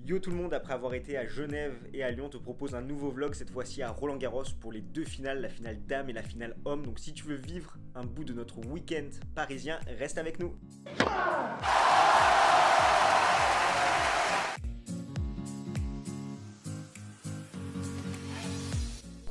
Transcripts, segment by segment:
Yo tout le monde, après avoir été à Genève et à Lyon, te propose un nouveau vlog, cette fois-ci à Roland-Garros pour les deux finales, la finale dame et la finale homme. Donc si tu veux vivre un bout de notre week-end parisien, reste avec nous.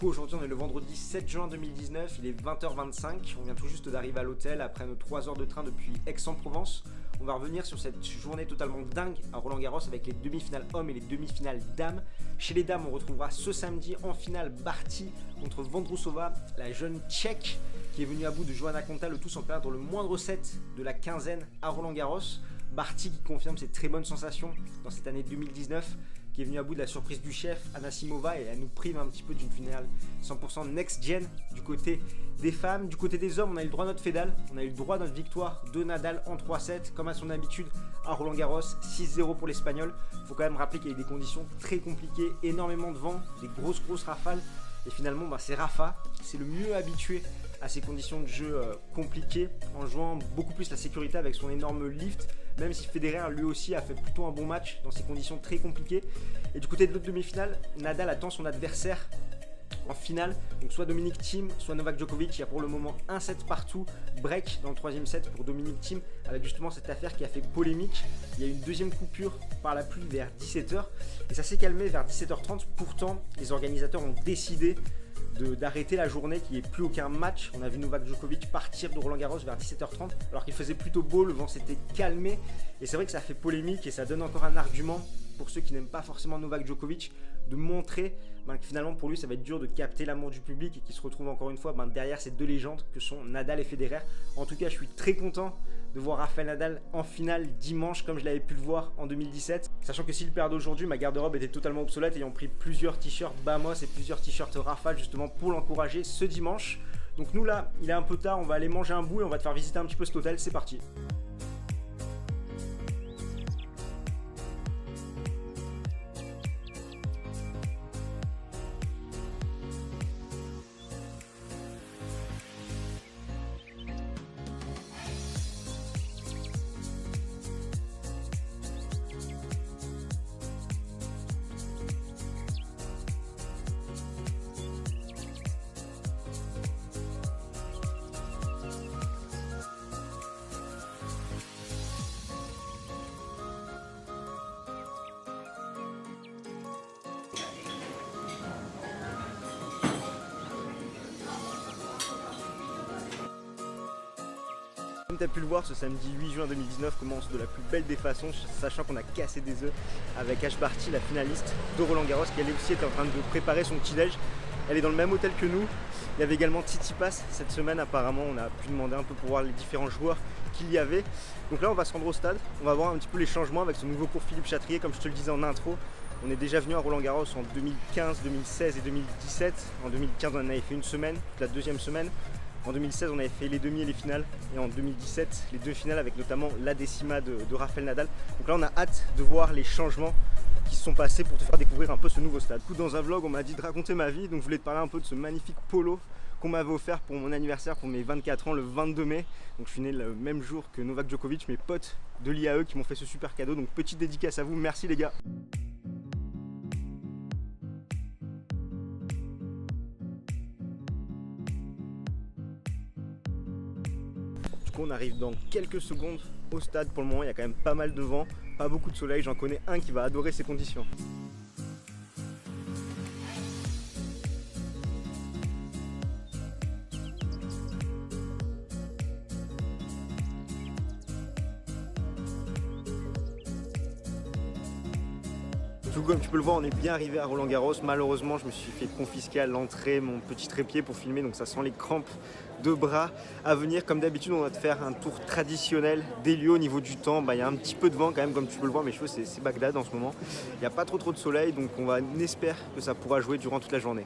Aujourd'hui on est le vendredi 7 juin 2019, il est 20h25, on vient tout juste d'arriver à l'hôtel après nos 3 heures de train depuis Aix-en-Provence. On va revenir sur cette journée totalement dingue à Roland-Garros avec les demi-finales hommes et les demi-finales dames. Chez les dames, on retrouvera ce samedi en finale Barty contre Vondrousova, la jeune tchèque qui est venue à bout de Johanna Konta, le tout sans perdre le moindre set de la quinzaine à Roland-Garros. Barty qui confirme ses très bonnes sensations dans cette année 2019, qui est venue à bout de la surprise du chef Anasimova, et elle nous prive un petit peu d'une finale 100% next-gen du côté des femmes. Du côté des hommes, on a eu le droit à notre fédale, on a eu le droit à notre victoire de Nadal en 3-7, comme à son habitude à Roland-Garros, 6-0 pour l'Espagnol. Il faut quand même rappeler qu'il y a eu des conditions très compliquées, énormément de vent, des grosses rafales, et finalement c'est Rafa, c'est le mieux habitué à ces conditions de jeu compliquées, en jouant beaucoup plus la sécurité avec son énorme lift, même si Federer lui aussi a fait plutôt un bon match dans ces conditions très compliquées. Et du côté de l'autre demi-finale, Nadal attend son adversaire en finale, donc soit Dominic Thiem, soit Novak Djokovic. Il y a pour le moment un set partout, break dans le troisième set pour Dominic Thiem, avec justement cette affaire qui a fait polémique. Il y a eu une deuxième coupure par la pluie vers 17h, et ça s'est calmé vers 17h30. Pourtant, les organisateurs ont décidé d'arrêter la journée, qu'il n'y ait plus aucun match. On a vu Novak Djokovic partir de Roland-Garros vers 17h30 alors qu'il faisait plutôt beau, le vent s'était calmé, et c'est vrai que ça fait polémique et ça donne encore un argument pour ceux qui n'aiment pas forcément Novak Djokovic de montrer que finalement pour lui ça va être dur de capter l'amour du public et qu'il se retrouve encore une fois derrière ces deux légendes que sont Nadal et Federer. En tout cas, je suis très content de voir Rafael Nadal en finale dimanche comme je l'avais pu le voir en 2017, sachant que s'il perd aujourd'hui, ma garde-robe était totalement obsolète, ayant pris plusieurs t-shirts Bamos et plusieurs t-shirts Rafa justement pour l'encourager ce dimanche. Donc nous là, il est un peu tard, on va aller manger un bout et on va te faire visiter un petit peu cet hôtel, c'est parti. Comme tu as pu le voir, ce samedi 8 juin 2019 commence de la plus belle des façons, sachant qu'on a cassé des œufs avec Ash Barty, la finaliste de Roland-Garros, qui elle aussi est en train de préparer son petit-déj. Elle est dans le même hôtel que nous. Il y avait également Tsitsipas cette semaine, apparemment on a pu demander un peu pour voir les différents joueurs qu'il y avait. Donc là on va se rendre au stade, on va voir un petit peu les changements avec ce nouveau cours Philippe Chatrier, comme je te le disais en intro. On est déjà venu à Roland-Garros en 2015, 2016 et 2017. En 2015 on en avait fait une semaine, la deuxième semaine. En 2016, on avait fait les demi et les finales, et en 2017, les deux finales avec notamment la décima de Rafael Nadal. Donc là, on a hâte de voir les changements qui se sont passés pour te faire découvrir un peu ce nouveau stade. Dans un vlog, on m'a dit de raconter ma vie, donc je voulais te parler un peu de ce magnifique polo qu'on m'avait offert pour mon anniversaire, pour mes 24 ans, le 22 mai. Donc je suis né le même jour que Novak Djokovic, mes potes de l'IAE qui m'ont fait ce super cadeau. Donc petite dédicace à vous, merci les gars. On arrive dans quelques secondes au stade. Pour le moment il y a quand même pas mal de vent, pas beaucoup de soleil, j'en connais un qui va adorer ces conditions. Tout comme tu peux le voir, on est bien arrivé à Roland-Garros. Malheureusement, je me suis fait confisquer à l'entrée mon petit trépied pour filmer, donc ça sent les crampes de bras à venir. Comme d'habitude, on va te faire un tour traditionnel des lieux. Au niveau du temps, il y a un petit peu de vent quand même, comme tu peux le voir. Mes cheveux, c'est Bagdad en ce moment. Il n'y a pas trop de soleil, donc on espère que ça pourra jouer durant toute la journée.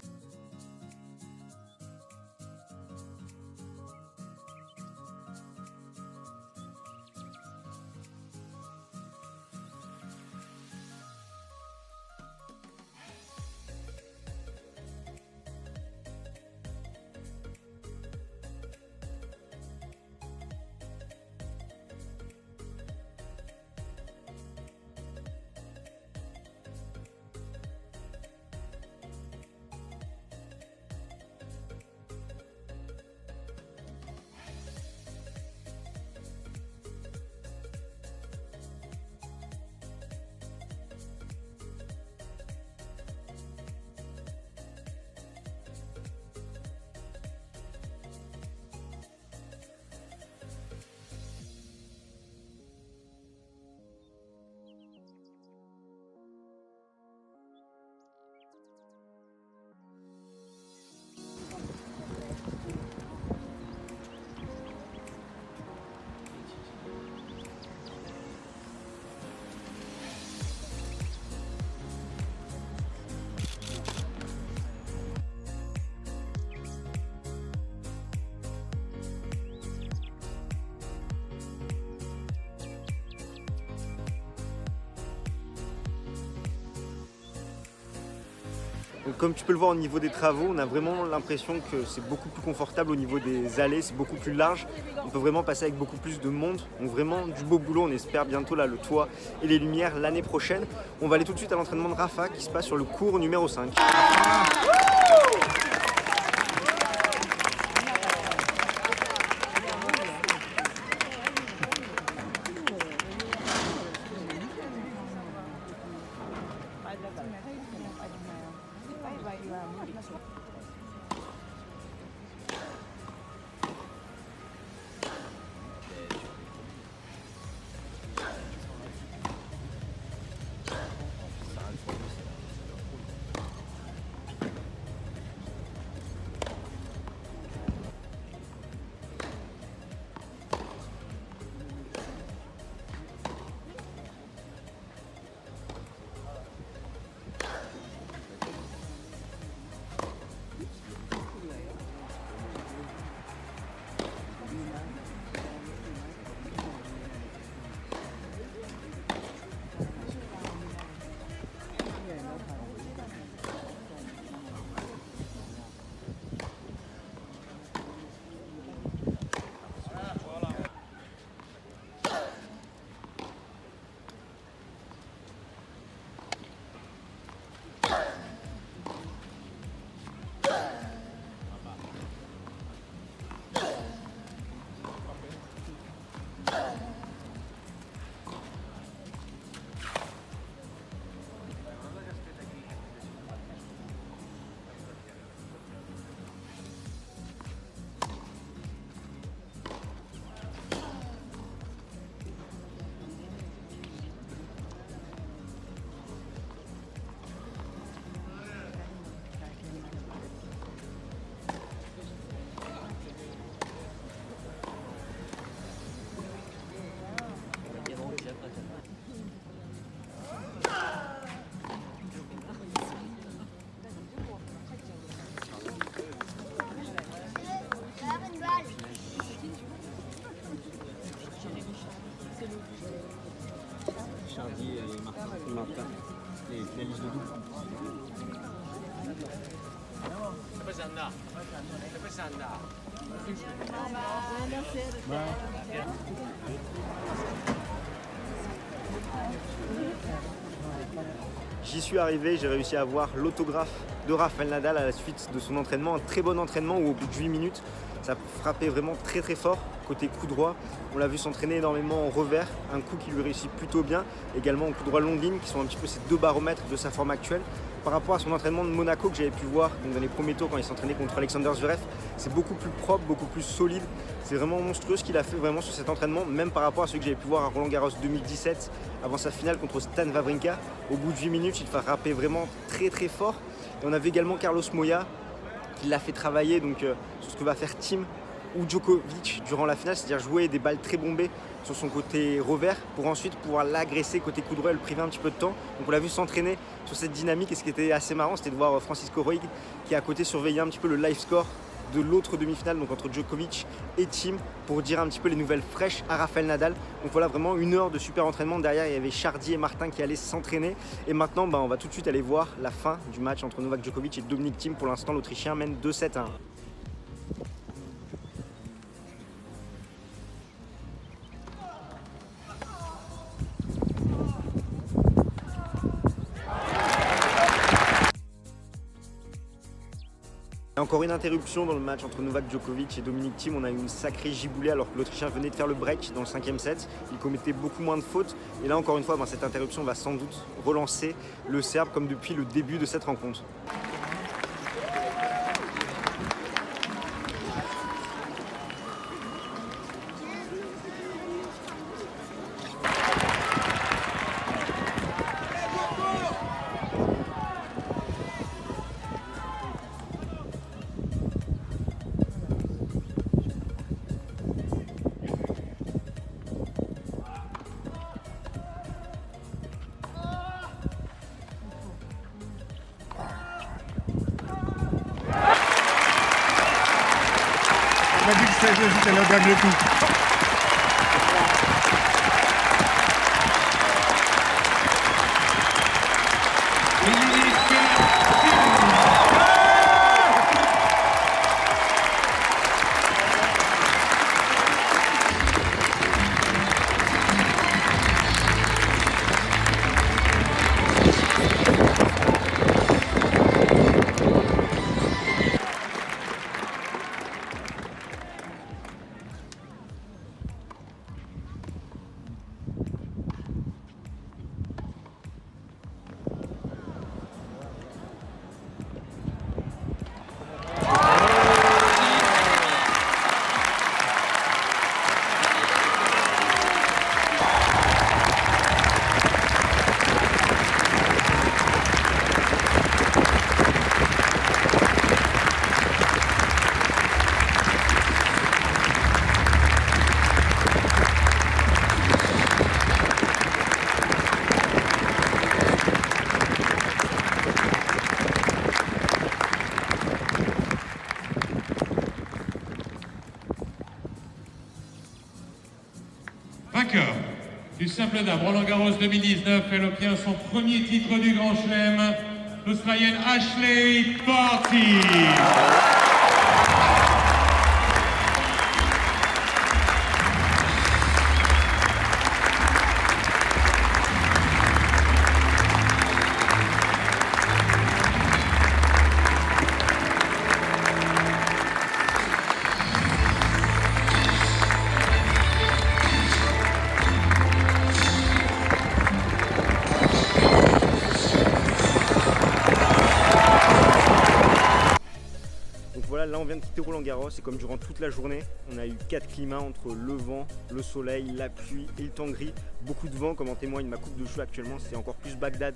Donc comme tu peux le voir au niveau des travaux, on a vraiment l'impression que c'est beaucoup plus confortable au niveau des allées, c'est beaucoup plus large. On peut vraiment passer avec beaucoup plus de monde. Donc vraiment du beau boulot, on espère bientôt là, le toit et les lumières l'année prochaine. On va aller tout de suite à l'entraînement de Rafa qui se passe sur le cours numéro 5. Chardy et Martin, les finalistes de double. J'y suis arrivé, j'ai réussi à avoir l'autographe de Rafael Nadal à la suite de son entraînement. Un très bon entraînement où au bout de 8 minutes, ça frappait vraiment très très fort côté coup droit. On l'a vu s'entraîner énormément en revers, un coup qui lui réussit plutôt bien. Également en coup droit longue ligne qui sont un petit peu ces deux baromètres de sa forme actuelle. Par rapport à son entraînement de Monaco que j'avais pu voir donc dans les premiers tours quand il s'entraînait contre Alexander Zverev, c'est beaucoup plus propre, beaucoup plus solide. C'est vraiment monstrueux ce qu'il a fait vraiment sur cet entraînement, même par rapport à ce que j'avais pu voir à Roland Garros 2017 avant sa finale contre Stan Wawrinka. Au bout de 8 minutes, il fait rapper vraiment très très fort. Et on avait également Carlos Moya qui l'a fait travailler donc, sur ce que va faire Thiem ou Djokovic durant la finale, c'est-à-dire jouer des balles très bombées sur son côté revers pour ensuite pouvoir l'agresser côté coup droit et le priver un petit peu de temps. Donc on l'a vu s'entraîner sur cette dynamique et ce qui était assez marrant, c'était de voir Francisco Roig qui à côté surveillait un petit peu le live score de l'autre demi-finale, donc entre Djokovic et Thiem, pour dire un petit peu les nouvelles fraîches à Rafael Nadal. Donc voilà, vraiment une heure de super entraînement. Derrière, il y avait Chardy et Martin qui allaient s'entraîner. Et maintenant, on va tout de suite aller voir la fin du match entre Novak Djokovic et Dominic Thiem. Pour l'instant, l'Autrichien mène 2-7 à 1. Et encore une interruption dans le match entre Novak Djokovic et Dominic Thiem. On a eu une sacrée giboulée alors que l'Autrichien venait de faire le break dans le 5e set. Il commettait beaucoup moins de fautes. Et là encore une fois, cette interruption va sans doute relancer le Serbe comme depuis le début de cette rencontre. On a dit que c'était le dernier coup. Il est simple dames, Roland-Garros 2019, elle obtient son premier titre du Grand Chelem, l'Australienne Ashley Barty. Là on vient de quitter Roland-Garros et comme durant toute la journée on a eu 4 climats entre le vent, le soleil, la pluie et le temps gris. Beaucoup de vent comme en témoigne ma coupe de cheveux actuellement, c'est encore plus Bagdad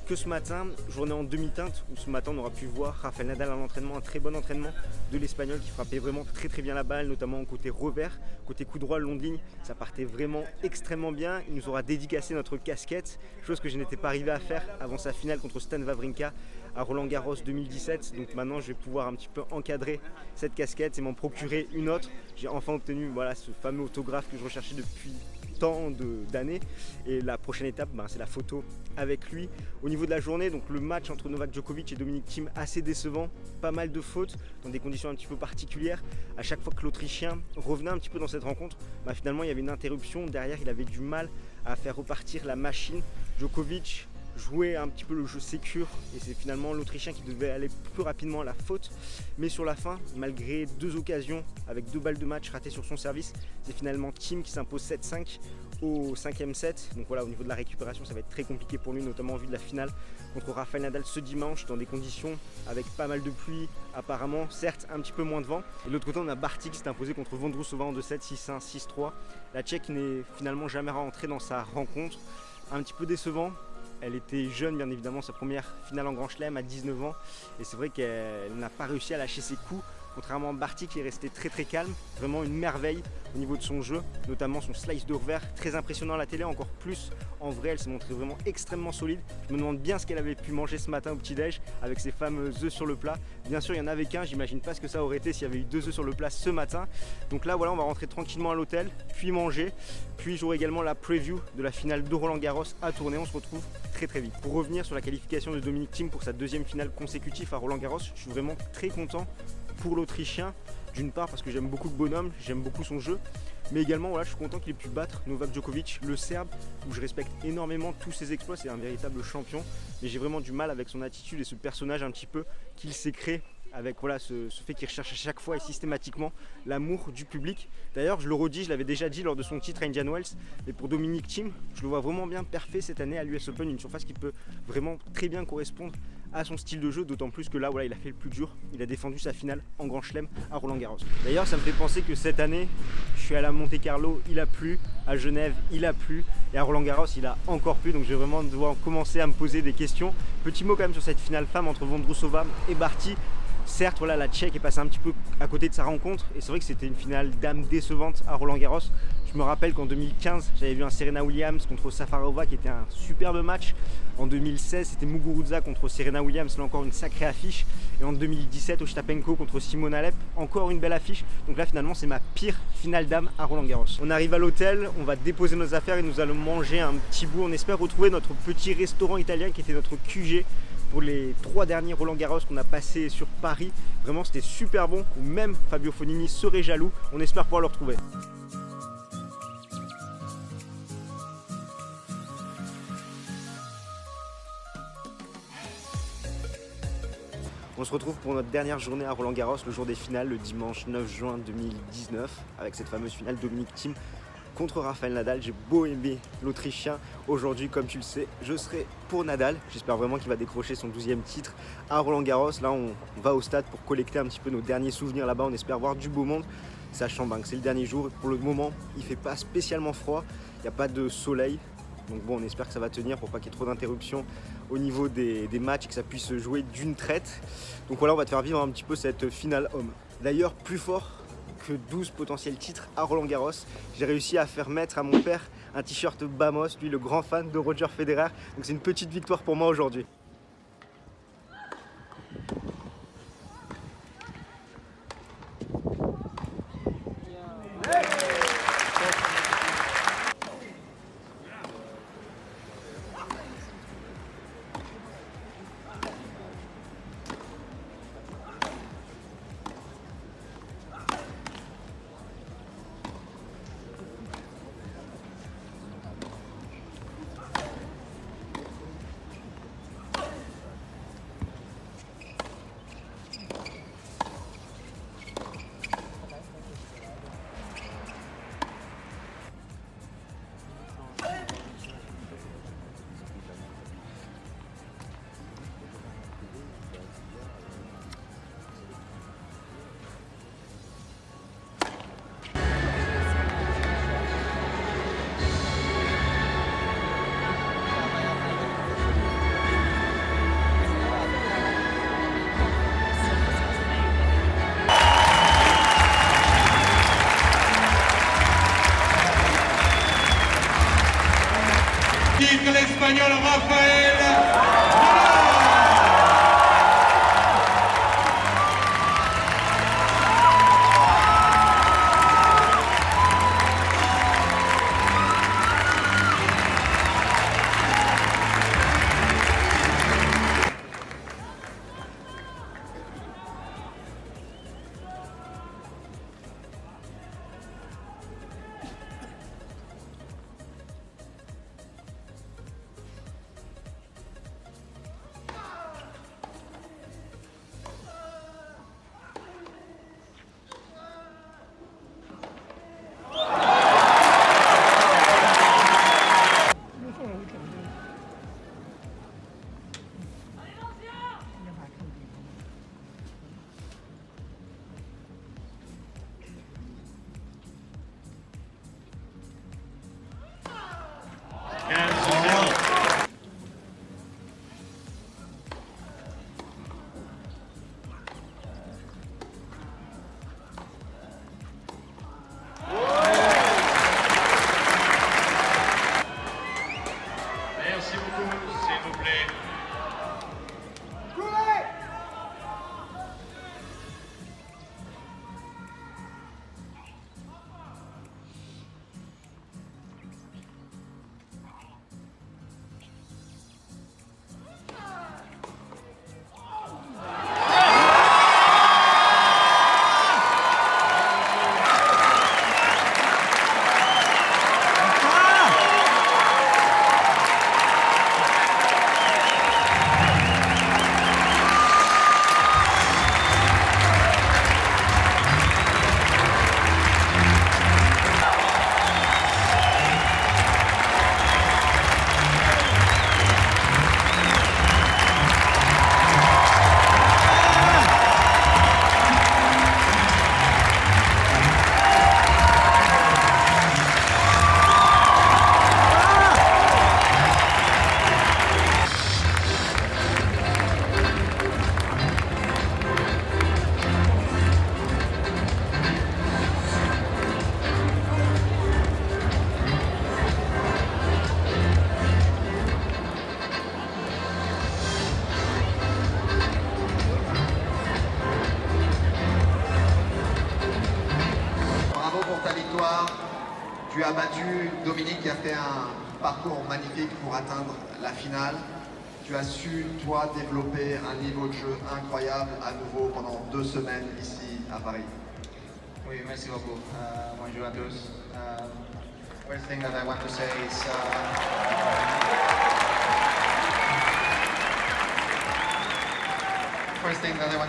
que ce matin. Journée en demi-teinte où ce matin on aura pu voir Rafael Nadal à l'entraînement, un très bon entraînement de l'Espagnol qui frappait vraiment très bien la balle, notamment côté revers, côté coup droit, long de ligne, ça partait vraiment extrêmement bien. Il nous aura dédicacé notre casquette, chose que je n'étais pas arrivé à faire avant sa finale contre Stan Wawrinka à Roland-Garros 2017. Donc maintenant je vais pouvoir un petit peu encadrer cette casquette et m'en procurer une autre. J'ai enfin obtenu voilà, ce fameux autographe que je recherchais depuis tant d'années et la prochaine étape c'est la photo avec lui. Au niveau de la journée, donc le match entre Novak Djokovic et Dominic Thiem assez décevant, pas mal de fautes dans des conditions un petit peu particulières. À chaque fois que l'Autrichien revenait un petit peu dans cette rencontre, finalement il y avait une interruption, derrière il avait du mal à faire repartir la machine. Djokovic jouer un petit peu le jeu sécure et c'est finalement l'Autrichien qui devait aller plus rapidement à la faute, mais sur la fin, malgré 2 occasions avec 2 balles de match ratées sur son service, c'est finalement Thiem qui s'impose 7-5 au 5e set. Donc voilà, au niveau de la récupération ça va être très compliqué pour lui, notamment en vue de la finale contre Rafael Nadal ce dimanche dans des conditions avec pas mal de pluie apparemment, certes un petit peu moins de vent. Et de l'autre côté on a Barty qui s'est imposé contre Vondrousova en 2-7, 6-1, 6-3. La Tchèque n'est finalement jamais rentrée dans sa rencontre, un petit peu décevant. Elle était jeune bien évidemment, sa première finale en Grand Chelem à 19 ans et c'est vrai qu'elle n'a pas réussi à lâcher ses coups, contrairement à Barty qui est resté très calme, vraiment une merveille au niveau de son jeu, notamment son slice de revers, très impressionnant à la télé, encore plus en vrai, elle s'est montrée vraiment extrêmement solide. Je me demande bien ce qu'elle avait pu manger ce matin au petit-déj avec ses fameux œufs sur le plat. Bien sûr il y en avait qu'un, j'imagine pas ce que ça aurait été s'il y avait eu 2 œufs sur le plat ce matin. Donc là voilà, on va rentrer tranquillement à l'hôtel, puis manger, puis j'aurai également la preview de la finale de Roland-Garros à tourner. On se retrouve très vite. Pour revenir sur la qualification de Dominic Thiem pour sa 2e finale consécutive à Roland-Garros, je suis vraiment très content pour l'Autrichien, d'une part parce que j'aime beaucoup le bonhomme, j'aime beaucoup son jeu, mais également voilà, je suis content qu'il ait pu battre Novak Djokovic, le Serbe, où je respecte énormément tous ses exploits, c'est un véritable champion, mais j'ai vraiment du mal avec son attitude et ce personnage un petit peu qu'il s'est créé avec voilà, ce fait qu'il recherche à chaque fois et systématiquement l'amour du public. D'ailleurs je le redis, je l'avais déjà dit lors de son titre à Indian Wells, mais pour Dominic Thiem, je le vois vraiment bien parfait cette année à l'US Open, une surface qui peut vraiment très bien correspondre à son style de jeu, d'autant plus que là voilà, il a fait le plus dur, il a défendu sa finale en Grand Chelem à Roland-Garros. D'ailleurs ça me fait penser que cette année je suis allé à Monte-Carlo, il a plu, à Genève il a plu et à Roland-Garros il a encore plu, donc je vais vraiment devoir commencer à me poser des questions. Petit mot quand même sur cette finale femme entre Vondrousova et Barty. Certes, voilà, la Tchèque est passée un petit peu à côté de sa rencontre et c'est vrai que c'était une finale d'âme décevante à Roland-Garros. Je me rappelle qu'en 2015, j'avais vu un Serena Williams contre Safarova qui était un superbe match. En 2016, c'était Muguruza contre Serena Williams, là encore une sacrée affiche. Et en 2017, Ostapenko contre Simona Halep, encore une belle affiche. Donc là, finalement, c'est ma pire finale d'âme à Roland-Garros. On arrive à l'hôtel, on va déposer nos affaires et nous allons manger un petit bout. On espère retrouver notre petit restaurant italien qui était notre QG pour les 3 derniers Roland-Garros qu'on a passé sur Paris. Vraiment, c'était super bon. Même Fabio Fognini serait jaloux. On espère pouvoir le retrouver. On se retrouve pour notre dernière journée à Roland-Garros, le jour des finales, le dimanche 9 juin 2019, avec cette fameuse finale Dominic Thiem contre Rafael Nadal. J'ai beau aimer l'Autrichien, aujourd'hui comme tu le sais, je serai pour Nadal. J'espère vraiment qu'il va décrocher son 12e titre à Roland-Garros. Là on va au stade pour collecter un petit peu nos derniers souvenirs là-bas, on espère voir du beau monde, sachant que c'est le dernier jour. Pour le moment il fait pas spécialement froid, il n'y a pas de soleil. Donc bon, on espère que ça va tenir pour pas qu'il y ait trop d'interruptions au niveau des matchs et que ça puisse se jouer d'une traite. Donc voilà, on va te faire vivre un petit peu cette finale homme. D'ailleurs, plus fort que 12 potentiels titres à Roland-Garros, j'ai réussi à faire mettre à mon père un t-shirt Bamos, lui le grand fan de Roger Federer. Donc c'est une petite victoire pour moi aujourd'hui. l'Espagnol Rafael Nadal. Merci beaucoup, s'il vous plaît. Tu as battu Dominique qui a fait un parcours magnifique pour atteindre la finale. Tu as su, toi, développer un niveau de jeu incroyable à nouveau pendant 2 semaines ici à Paris. Oui, merci beaucoup. Bonjour à tous. First thing that I want to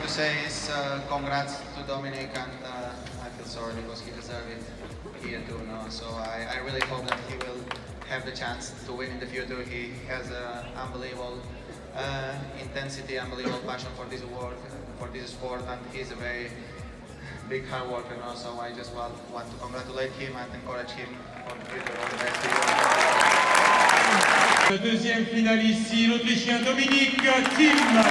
say is congrats to Dominic, and I feel sorry because he deserved it here too. No? So I really hope that he will have the chance to win in the future. He has unbelievable intensity, unbelievable passion for this work, for this sport, and he's a very big hard worker. No? So I just want to congratulate him and encourage him for the future. All the best to you. Le deuxième finaliste ici, l'Autrichien Dominic Thiem.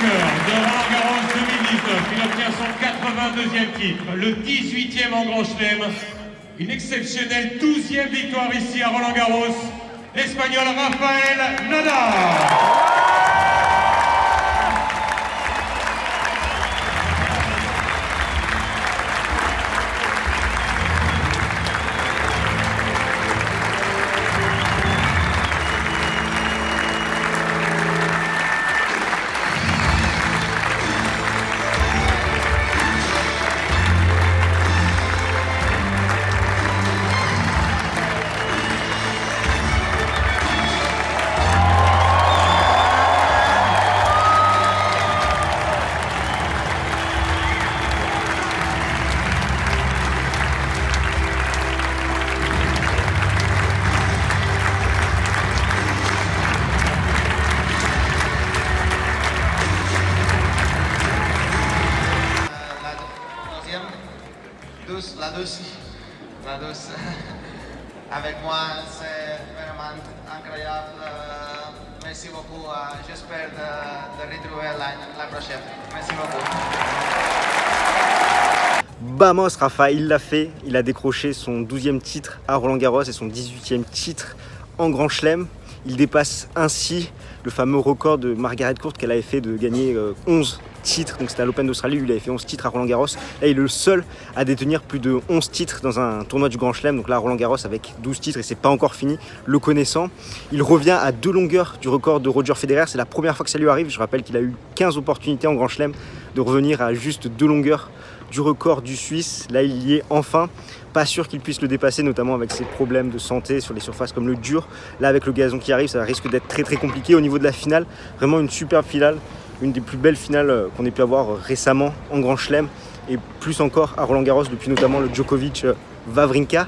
De Roland-Garros 2019, il obtient son 82e titre, le 18e en Grand Chelem, une exceptionnelle 12e victoire ici à Roland-Garros, l'Espagnol Rafael Nadal. tous. Avec moi, c'est vraiment incroyable. Merci beaucoup. J'espère de retrouver la prochaine. Merci beaucoup. Vamos Rafa, il l'a fait, il a décroché son 12e titre à Roland-Garros et son 18e titre en Grand Chelem. Il dépasse ainsi le fameux record de Margaret Court qu'elle avait fait de gagner 11 titres. Donc c'était à l'Open d'Australie, lui il avait fait 11 titres à Roland-Garros. Là il est le seul à détenir plus de 11 titres dans un tournoi du Grand Chelem. Donc là Roland-Garros avec 12 titres et c'est pas encore fini, le connaissant. Il revient à 2 longueurs du record de Roger Federer. C'est la première fois que ça lui arrive. Je rappelle qu'il a eu 15 opportunités en Grand Chelem de revenir à juste 2 longueurs du record du Suisse. Là il y est enfin. Pas sûr qu'il puisse le dépasser, notamment avec ses problèmes de santé sur les surfaces comme le dur. Là avec le gazon qui arrive, ça risque d'être très très compliqué. Au niveau de la finale, vraiment une superbe finale, une des plus belles finales qu'on ait pu avoir récemment en Grand Chelem et plus encore à Roland-Garros depuis notamment le Djokovic-Wawrinka.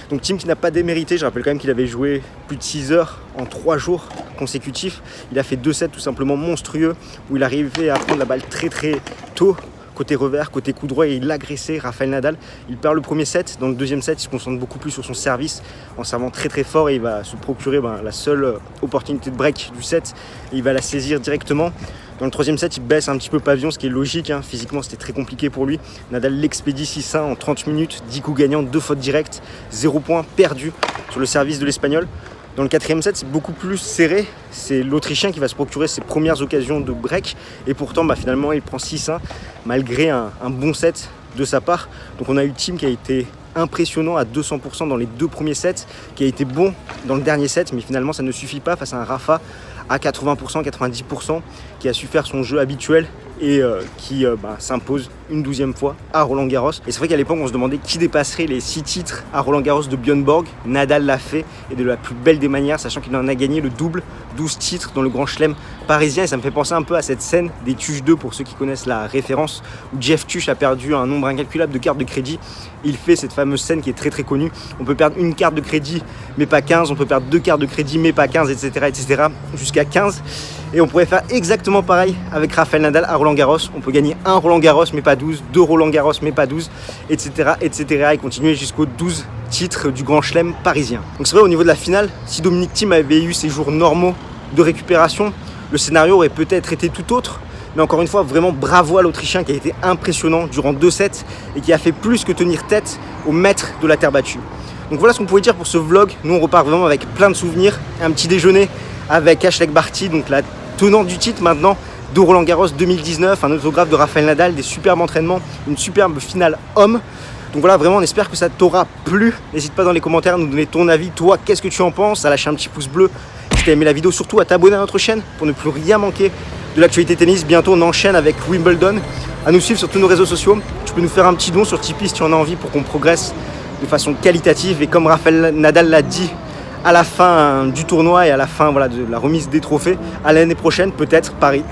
Donc Thiem qui n'a pas démérité, je rappelle quand même qu'il avait joué plus de 6 heures en 3 jours consécutifs. Il a fait 2 sets tout simplement monstrueux où il arrivait à prendre la balle très très tôt. Côté revers, côté coup droit, et il l'agressait, Rafael Nadal. Il perd le premier set. Dans le deuxième set, il se concentre beaucoup plus sur son service en servant très très fort et il va se procurer la seule opportunité de break du set et il va la saisir directement. Dans le troisième set, il baisse un petit peu pavillon, ce qui est logique. Physiquement, c'était très compliqué pour lui. Nadal l'expédie 6-1 en 30 minutes, 10 coups gagnants, 2 fautes directes, 0 points perdu sur le service de l'Espagnol. Dans le quatrième set, c'est beaucoup plus serré. C'est l'Autrichien qui va se procurer ses premières occasions de break. Et pourtant, finalement, il prend 6-1 malgré un bon set de sa part. Donc on a eu Thiem qui a été impressionnant à 200% dans les 2 premiers sets, qui a été bon dans le dernier set. Mais finalement, ça ne suffit pas face à un Rafa à 80%, 90%, qui a su faire son jeu habituel et qui s'impose une 12e fois à Roland-Garros. Et c'est vrai qu'à l'époque, on se demandait qui dépasserait les 6 titres à Roland-Garros de Björn Borg. Nadal l'a fait et de la plus belle des manières, sachant qu'il en a gagné le double, 12 titres dans le Grand Chelem parisien. Et ça me fait penser un peu à cette scène des Tuches 2, pour ceux qui connaissent la référence, où Jeff Tuch a perdu un nombre incalculable de cartes de crédit. Il fait cette fameuse scène qui est très très connue. On peut perdre une carte de crédit mais pas 15, on peut perdre 2 cartes de crédit mais pas 15, etc. jusqu'à 15. Et on pourrait faire exactement pareil avec Rafael Nadal à Roland-Garros. On peut gagner un Roland-Garros mais pas 12, 2 Roland-Garros mais pas 12, etc. et continuer jusqu'aux 12 titres du Grand Chelem parisien. Donc c'est vrai, au niveau de la finale, si Dominic Thiem avait eu ses jours normaux de récupération, le scénario aurait peut-être été tout autre. Mais encore une fois, vraiment bravo à l'Autrichien qui a été impressionnant durant 2 sets et qui a fait plus que tenir tête au maître de la terre battue. Donc voilà ce qu'on pouvait dire pour ce vlog. Nous on repart vraiment avec plein de souvenirs. Un petit déjeuner avec Ashleigh Barty, donc la tenante du titre maintenant de Roland-Garros 2019, un autographe de Rafael Nadal, des superbes entraînements, une superbe finale homme. Donc voilà, vraiment on espère que ça t'aura plu. N'hésite pas dans les commentaires à nous donner ton avis. Toi, qu'est-ce que tu en penses? À lâcher un petit pouce bleu si tu as aimé la vidéo, surtout à t'abonner à notre chaîne pour ne plus rien manquer de l'actualité tennis. Bientôt on enchaîne avec Wimbledon. À nous suivre sur tous nos réseaux sociaux. Tu peux nous faire un petit don sur Tipeee si tu en as envie pour qu'on progresse de façon qualitative. Et comme Rafael Nadal l'a dit à la fin du tournoi et à la fin de la remise des trophées, à l'année prochaine, peut-être Paris.